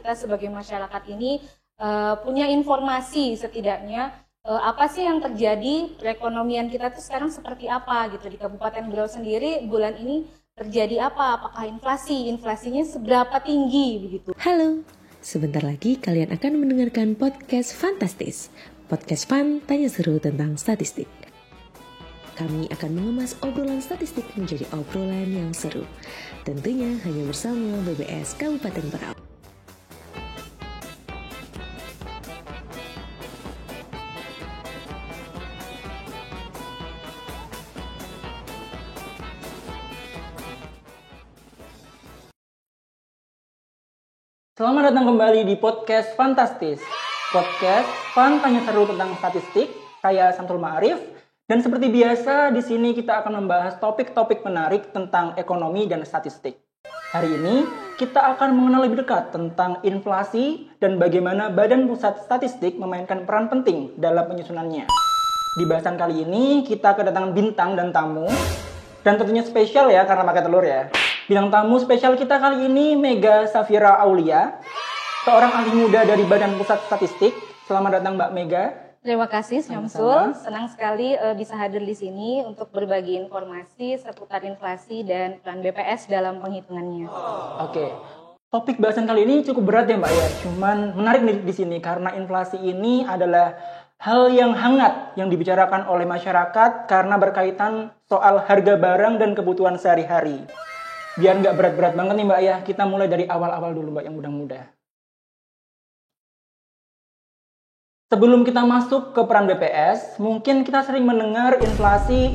kita sebagai masyarakat ini punya informasi setidaknya apa sih yang terjadi, perekonomian kita tuh sekarang seperti apa gitu. Di Kabupaten Berau sendiri bulan ini terjadi apa, apakah inflasinya seberapa tinggi begitu. Halo, sebentar lagi kalian akan mendengarkan podcast Fantastis. Podcast Fun tanya seru tentang statistik. Kami akan mengemas obrolan statistik menjadi obrolan yang seru. Tentunya hanya bersama BBS Kabupaten Berau. Selamat datang kembali di podcast Fantastis. Podcast Fun tanya seru tentang statistik. Saya Samsul Ma'arif. Dan seperti biasa, di sini kita akan membahas topik-topik menarik tentang ekonomi dan statistik. Hari ini, kita akan mengenal lebih dekat tentang inflasi dan bagaimana Badan Pusat Statistik memainkan peran penting dalam penyusunannya. Di bahasan kali ini, kita kedatangan bintang dan tamu. Dan tentunya spesial ya, karena pakai telur ya. Bintang tamu spesial kita kali ini, Mega Safira Aulia, seorang ahli muda dari Badan Pusat Statistik. Selamat datang Mbak Mega. Terima kasih Syamsul, senang sekali bisa hadir di sini untuk berbagi informasi seputar inflasi dan peran BPS dalam penghitungannya. Oke, topik bahasan kali ini cukup berat ya Mbak ya, cuman menarik nih di sini karena inflasi ini adalah hal yang hangat yang dibicarakan oleh masyarakat karena berkaitan soal harga barang dan kebutuhan sehari-hari. Biar nggak berat-berat banget nih Mbak ya, kita mulai dari awal-awal dulu Mbak yang mudah-mudah. Sebelum kita masuk ke peran BPS, mungkin kita sering mendengar inflasi.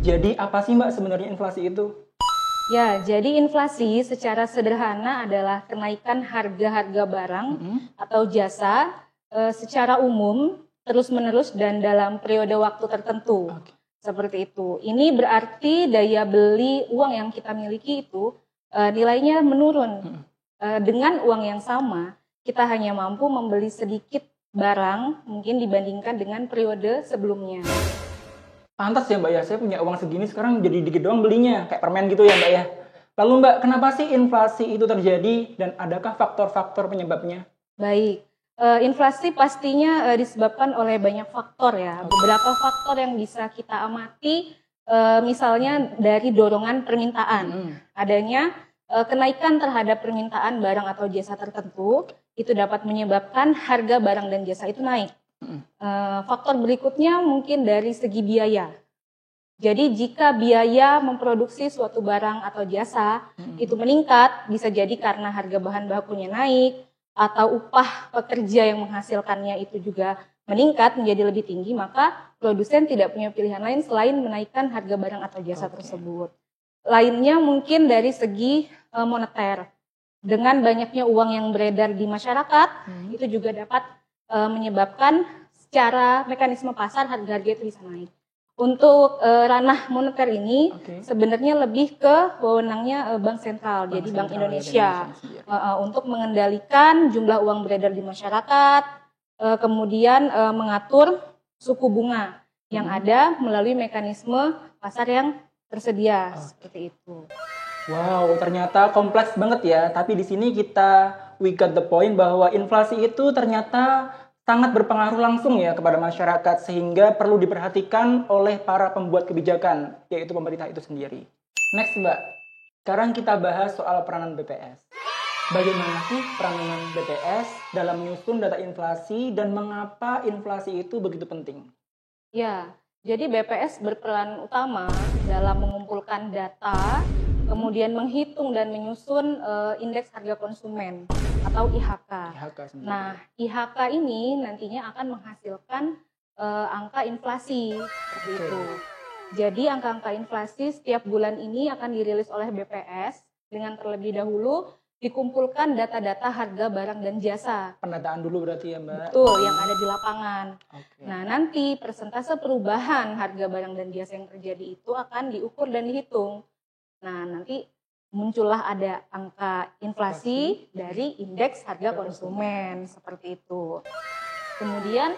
Jadi apa sih Mbak sebenarnya inflasi itu? Ya, jadi inflasi secara sederhana adalah kenaikan harga-harga barang atau jasa secara umum, terus-menerus dan dalam periode waktu tertentu. Okay. Seperti itu. Ini berarti daya beli uang yang kita miliki itu nilainya menurun. Dengan uang yang sama, kita hanya mampu membeli sedikit barang mungkin dibandingkan dengan periode sebelumnya. Pantas ya Mbak ya, saya punya uang segini sekarang jadi dikit doang belinya, kayak permen gitu ya Mbak ya. Lalu Mbak, kenapa sih inflasi itu terjadi dan adakah faktor-faktor penyebabnya? Baik. Inflasi pastinya disebabkan oleh banyak faktor ya. Beberapa faktor yang bisa kita amati, misalnya dari dorongan permintaan. Adanya kenaikan terhadap permintaan barang atau jasa tertentu, itu dapat menyebabkan harga barang dan jasa itu naik. Faktor berikutnya mungkin dari segi biaya. Jadi jika biaya memproduksi suatu barang atau jasa itu meningkat, bisa jadi karena harga bahan bakunya naik, atau upah pekerja yang menghasilkannya itu juga meningkat menjadi lebih tinggi, maka produsen tidak punya pilihan lain selain menaikkan harga barang atau jasa tersebut. Lainnya mungkin dari segi moneter. Dengan banyaknya uang yang beredar di masyarakat, itu juga dapat menyebabkan secara mekanisme pasar harga-harga itu bisa naik. Untuk ranah moneter ini sebenarnya lebih ke wewenangnya Bank Sentral, jadi Bank Indonesia untuk mengendalikan jumlah uang beredar di masyarakat, kemudian mengatur suku bunga yang ada melalui mekanisme pasar yang tersedia seperti itu. Wow, ternyata kompleks banget ya. Tapi di sini we got the point bahwa inflasi itu ternyata sangat berpengaruh langsung ya kepada masyarakat sehingga perlu diperhatikan oleh para pembuat kebijakan, yaitu pemerintah itu sendiri. Next Mbak, sekarang kita bahas soal peranan BPS. Bagaimana sih peranan BPS dalam menyusun data inflasi dan mengapa inflasi itu begitu penting? Ya, jadi BPS berperan utama dalam mengumpulkan data, kemudian menghitung dan menyusun indeks harga konsumen atau IHK. Nah, IHK ini nantinya akan menghasilkan angka inflasi seperti itu. Jadi angka-angka inflasi setiap bulan ini akan dirilis oleh BPS dengan terlebih dahulu dikumpulkan data-data harga barang dan jasa. Pendataan dulu berarti ya Mbak? Betul, yang ada di lapangan. Nah, nanti persentase perubahan harga barang dan jasa yang terjadi itu akan diukur dan dihitung. Nah, nanti muncullah ada angka inflasi dari indeks harga konsumen seperti itu. Kemudian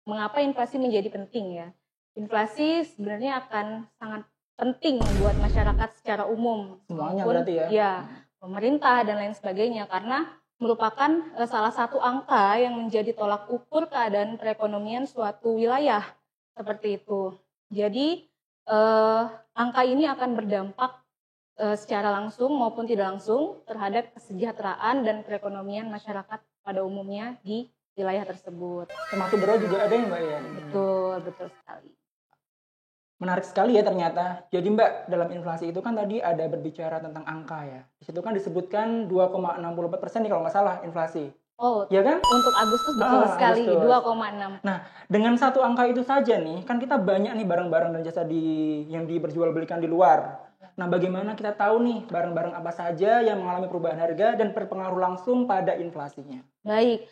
mengapa inflasi menjadi penting ya? Inflasi sebenarnya akan sangat penting buat masyarakat secara umum. Semuanya berarti ya? Ya, pemerintah dan lain sebagainya, karena merupakan salah satu angka yang menjadi tolak ukur keadaan perekonomian suatu wilayah seperti itu. Jadi angka ini akan berdampak secara langsung maupun tidak langsung terhadap kesejahteraan dan perekonomian masyarakat pada umumnya di wilayah tersebut. Termasuk beras juga ada ya Mbak ya? Betul, betul sekali. Menarik sekali ya ternyata. Jadi Mbak, dalam inflasi itu kan tadi ada berbicara tentang angka ya. Di situ kan disebutkan 2,64% nih kalau nggak salah inflasi. Oh, ya kan? Untuk Agustus betul sekali, Agustus. 2,6. Nah, dengan satu angka itu saja nih, kan kita banyak nih barang-barang dan jasa yang diperjualbelikan di luar. Nah, bagaimana kita tahu nih barang-barang apa saja yang mengalami perubahan harga dan berpengaruh langsung pada inflasinya? Baik,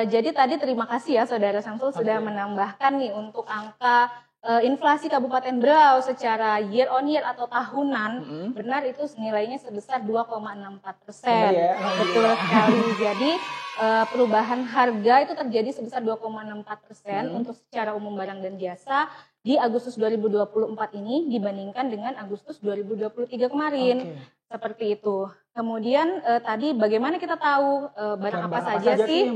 jadi tadi terima kasih ya Saudara Samsul sudah menambahkan nih untuk angka inflasi Kabupaten Berau secara year on year atau tahunan, benar itu nilainya sebesar 2,64%. Ya? Betul sekali. Jadi perubahan harga itu terjadi sebesar 2,64% untuk secara umum barang dan jasa di Agustus 2024 ini dibandingkan dengan Agustus 2023 kemarin. Seperti itu. Kemudian tadi bagaimana kita tahu barang apa saja sih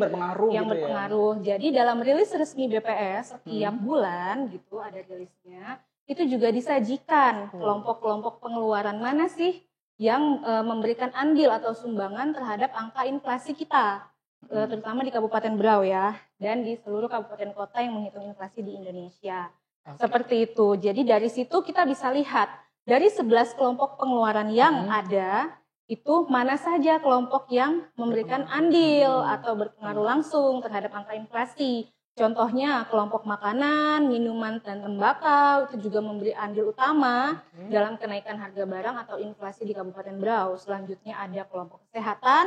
yang berpengaruh? Ya? Jadi dalam rilis resmi BPS setiap bulan gitu ada rilisnya, itu juga disajikan kelompok-kelompok pengeluaran mana sih yang memberikan andil atau sumbangan terhadap angka inflasi kita, terutama di Kabupaten Berau ya, dan di seluruh kabupaten kota yang menghitung inflasi di Indonesia. Seperti itu. Jadi dari situ kita bisa lihat dari 11 kelompok pengeluaran yang ada, itu mana saja kelompok yang memberikan andil atau berpengaruh langsung terhadap angka inflasi. Contohnya kelompok makanan, minuman, dan tembakau itu juga memberi andil utama dalam kenaikan harga barang atau inflasi di Kabupaten Berau. Selanjutnya ada kelompok kesehatan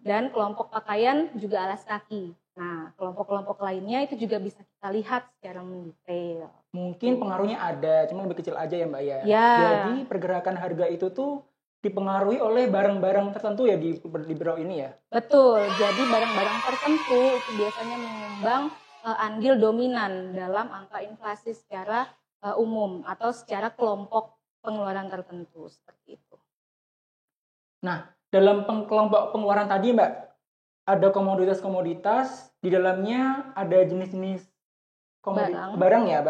dan kelompok pakaian juga alas kaki. Nah, kelompok-kelompok lainnya itu juga bisa kita lihat secara mendetail. Mungkin pengaruhnya ada, cuma lebih kecil aja ya Mbak ya. Jadi pergerakan harga itu tuh dipengaruhi oleh barang-barang tertentu ya di Berau ini ya? Betul, jadi barang-barang tertentu itu biasanya menyumbang andil dominan dalam angka inflasi secara umum atau secara kelompok pengeluaran tertentu seperti itu. Nah, dalam kelompok pengeluaran tadi Mbak, ada komoditas-komoditas, di dalamnya ada jenis-jenis barang ya.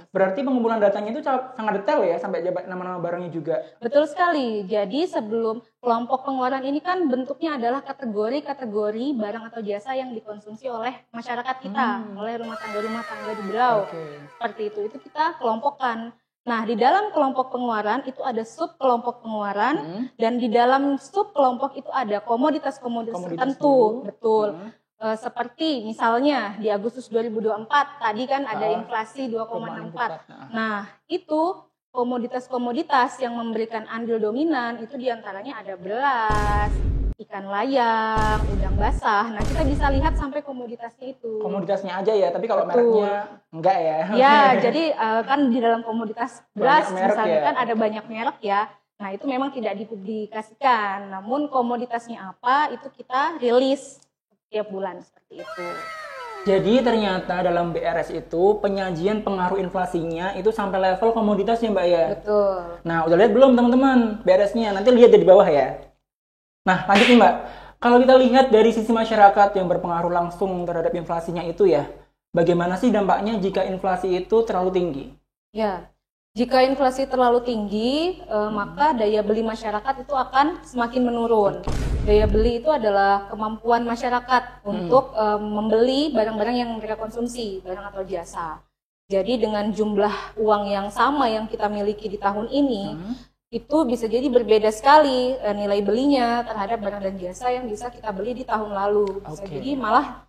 Berarti pengumpulan datanya itu sangat detail ya, sampai nama-nama barangnya juga. Betul sekali. Jadi sebelum kelompok pengeluaran ini kan bentuknya adalah kategori-kategori barang atau jasa yang dikonsumsi oleh masyarakat kita, oleh rumah tangga di Berau. Seperti itu kita kelompokkan. Nah, di dalam kelompok pengeluaran itu ada sub kelompok pengeluaran dan di dalam sub kelompok itu ada komoditas-komoditas tertentu. Betul. Seperti misalnya di Agustus 2024 tadi kan ada inflasi 2,64. Nah, itu komoditas-komoditas yang memberikan andil dominan itu diantaranya ada beras, ikan layang, udang basah. Nah, kita bisa lihat sampai komoditasnya itu. Komoditasnya aja ya, tapi kalau mereknya enggak ya? Ya, jadi kan di dalam komoditas beras misalnya kan ada banyak merek ya. Nah, itu memang tidak dipublikasikan. Namun komoditasnya apa itu kita rilis tiap bulan seperti itu. Jadi ternyata dalam BRS itu penyajian pengaruh inflasinya itu sampai level komoditasnya Mbak ya? Betul. Nah, udah lihat belum teman-teman BRS-nya? Nanti lihat di bawah ya. Nah, lanjut nih Mbak. Kalau kita lihat dari sisi masyarakat yang berpengaruh langsung terhadap inflasinya itu ya, bagaimana sih dampaknya jika inflasi itu terlalu tinggi? Ya, jika inflasi terlalu tinggi, maka daya beli masyarakat itu akan semakin menurun. Daya beli itu adalah kemampuan masyarakat untuk membeli barang-barang yang mereka konsumsi, barang atau jasa. Jadi dengan jumlah uang yang sama yang kita miliki di tahun ini, itu bisa jadi berbeda sekali nilai belinya terhadap barang dan jasa yang bisa kita beli di tahun lalu. Bisa jadi malah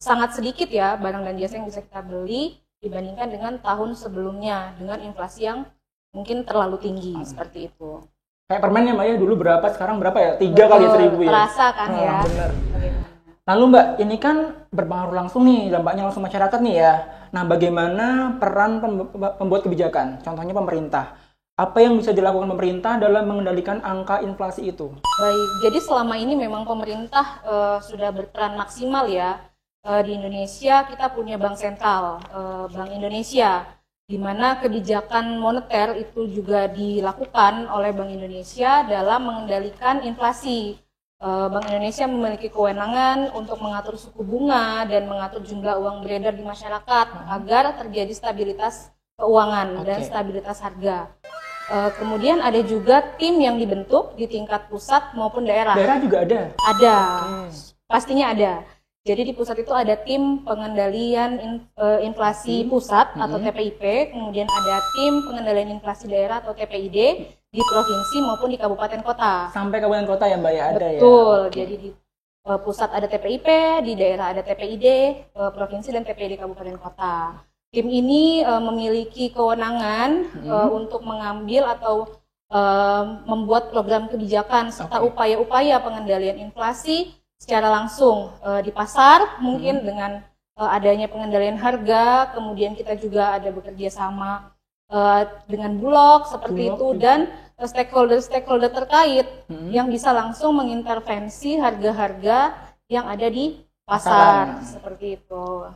sangat sedikit ya barang dan jasa yang bisa kita beli dibandingkan dengan tahun sebelumnya dengan inflasi yang mungkin terlalu tinggi seperti itu. Kayak permen ya Mbak ya, dulu berapa, sekarang berapa ya? 3 kali 1.000 ya? Terasa kan ya. Benar. Lalu Mbak, ini kan berpengaruh langsung nih, dampaknya langsung masyarakat nih ya. Nah, bagaimana peran pembuat kebijakan? Contohnya pemerintah. Apa yang bisa dilakukan pemerintah dalam mengendalikan angka inflasi itu? Baik, jadi selama ini memang pemerintah sudah berperan maksimal ya. Di Indonesia kita punya Bank Sentral, Bank Indonesia. di mana kebijakan moneter itu juga dilakukan oleh Bank Indonesia dalam mengendalikan inflasi. Bank Indonesia memiliki kewenangan untuk mengatur suku bunga dan mengatur jumlah uang beredar di masyarakat agar terjadi stabilitas keuangan dan stabilitas harga. Kemudian ada juga tim yang dibentuk di tingkat pusat maupun daerah. Daerah juga ada? Ada, pastinya ada. Jadi di pusat itu ada tim pengendalian inflasi pusat atau TPIP, kemudian ada tim pengendalian inflasi daerah atau TPID di provinsi maupun di kabupaten kota. Sampai kabupaten kota ya Mbak ya, ada ya? Betul, jadi di pusat ada TPIP, di daerah ada TPID, provinsi dan TPID kabupaten kota. Tim ini memiliki kewenangan untuk mengambil atau membuat program kebijakan serta upaya-upaya pengendalian inflasi secara langsung di pasar, mungkin dengan adanya pengendalian harga, kemudian kita juga ada bekerja sama dengan Bulog seperti itu dan stakeholder terkait yang bisa langsung mengintervensi harga-harga yang ada di pasar seperti itu.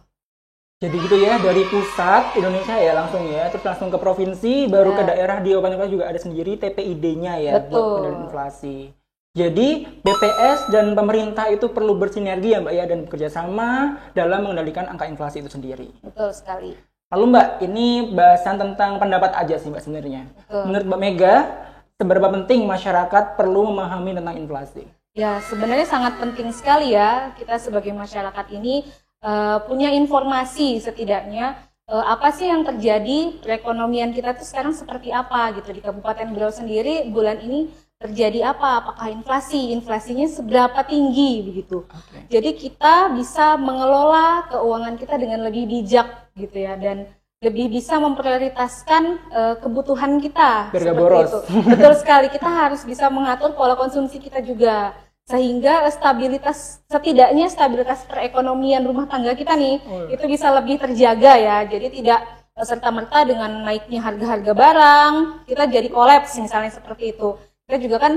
Jadi gitu ya, dari pusat Indonesia ya langsung ya, terus langsung ke provinsi, baru ke daerah di kabupaten kota juga ada sendiri TPID-nya ya buat pengendalian inflasi. Jadi BPS dan pemerintah itu perlu bersinergi ya Mbak ya dan bekerja sama dalam mengendalikan angka inflasi itu sendiri. Betul sekali. Lalu Mbak, ini bahasan tentang pendapat aja sih Mbak sebenarnya. Menurut Mbak Mega, seberapa penting masyarakat perlu memahami tentang inflasi? Ya sebenarnya sangat penting sekali ya kita sebagai masyarakat ini punya informasi setidaknya apa sih yang terjadi, perekonomian kita tuh sekarang seperti apa gitu. Di Kabupaten Berau sendiri bulan ini terjadi apa, apakah inflasinya seberapa tinggi begitu. Jadi kita bisa mengelola keuangan kita dengan lebih bijak gitu ya, dan lebih bisa memprioritaskan kebutuhan kita. Biar gak boros. Itu. Betul sekali, kita harus bisa mengatur pola konsumsi kita juga. Sehingga setidaknya stabilitas perekonomian rumah tangga kita nih, itu bisa lebih terjaga ya. Jadi tidak serta-merta dengan naiknya harga-harga barang, kita jadi kolaps misalnya seperti itu. Kita juga kan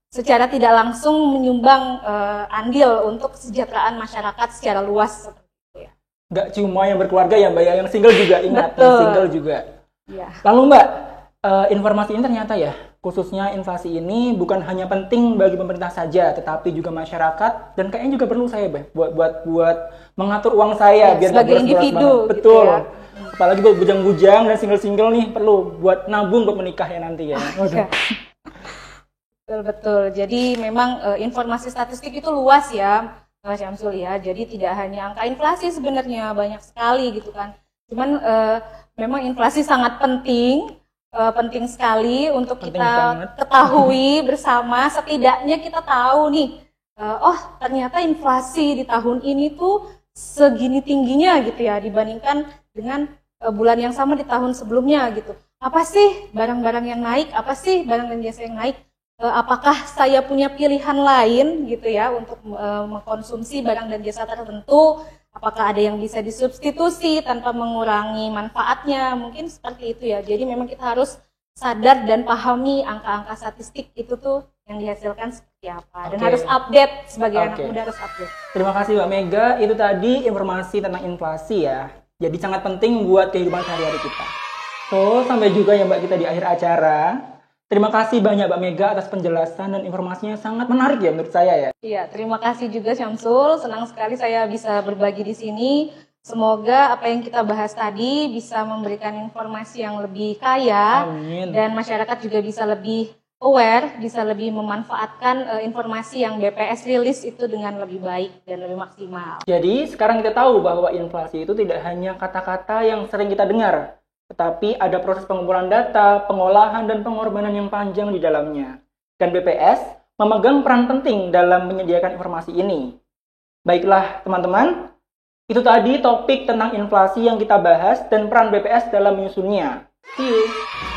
secara tidak langsung menyumbang andil untuk kesejahteraan masyarakat secara luas seperti itu ya. Nggak cuma yang berkeluarga ya Mbak ya, yang single juga ingat. Betul. Yang single juga. Ya. Lalu Mbak, informasi ini ternyata ya, khususnya inflasi ini bukan hanya penting bagi pemerintah saja, tetapi juga masyarakat dan kayaknya juga perlu saya buat mengatur uang saya ya, biar sebagai individu. Betul. Gitu ya. Apalagi buat bujang-bujang dan single-single nih perlu buat nabung buat menikah ya nanti ya. Betul. Jadi memang informasi statistik itu luas ya, Mas Syamsul ya. Jadi tidak hanya angka inflasi sebenarnya, banyak sekali gitu kan. Cuman memang inflasi sangat penting sekali untuk kita ketahui bersama. Setidaknya kita tahu nih, ternyata inflasi di tahun ini tuh segini tingginya gitu ya dibandingkan dengan bulan yang sama di tahun sebelumnya gitu. Apa sih barang-barang yang naik? Apa sih barang dan jasa yang naik? Apakah saya punya pilihan lain gitu ya untuk mengkonsumsi barang dan jasa tertentu? Apakah ada yang bisa disubstitusi tanpa mengurangi manfaatnya? Mungkin seperti itu ya. Jadi memang kita harus sadar dan pahami angka-angka statistik itu tuh yang dihasilkan seperti apa. Dan harus update sebagai anak muda, harus update. Terima kasih Mbak Mega. Itu tadi informasi tentang inflasi ya. Jadi sangat penting buat kehidupan sehari-hari kita. So, sampai juga ya Mbak kita di akhir acara. Terima kasih banyak Mbak Mega atas penjelasan dan informasinya sangat menarik ya menurut saya ya. Iya, terima kasih juga Syamsul. Senang sekali saya bisa berbagi di sini. Semoga apa yang kita bahas tadi bisa memberikan informasi yang lebih kaya. Amin. Dan masyarakat juga bisa lebih aware, bisa lebih memanfaatkan informasi yang BPS rilis itu dengan lebih baik dan lebih maksimal. Jadi sekarang kita tahu bahwa inflasi itu tidak hanya kata-kata yang sering kita dengar, tetapi ada proses pengumpulan data, pengolahan, dan pengorbanan yang panjang di dalamnya. Dan BPS memegang peran penting dalam menyediakan informasi ini. Baiklah teman-teman, itu tadi topik tentang inflasi yang kita bahas dan peran BPS dalam menyusunnya. See you!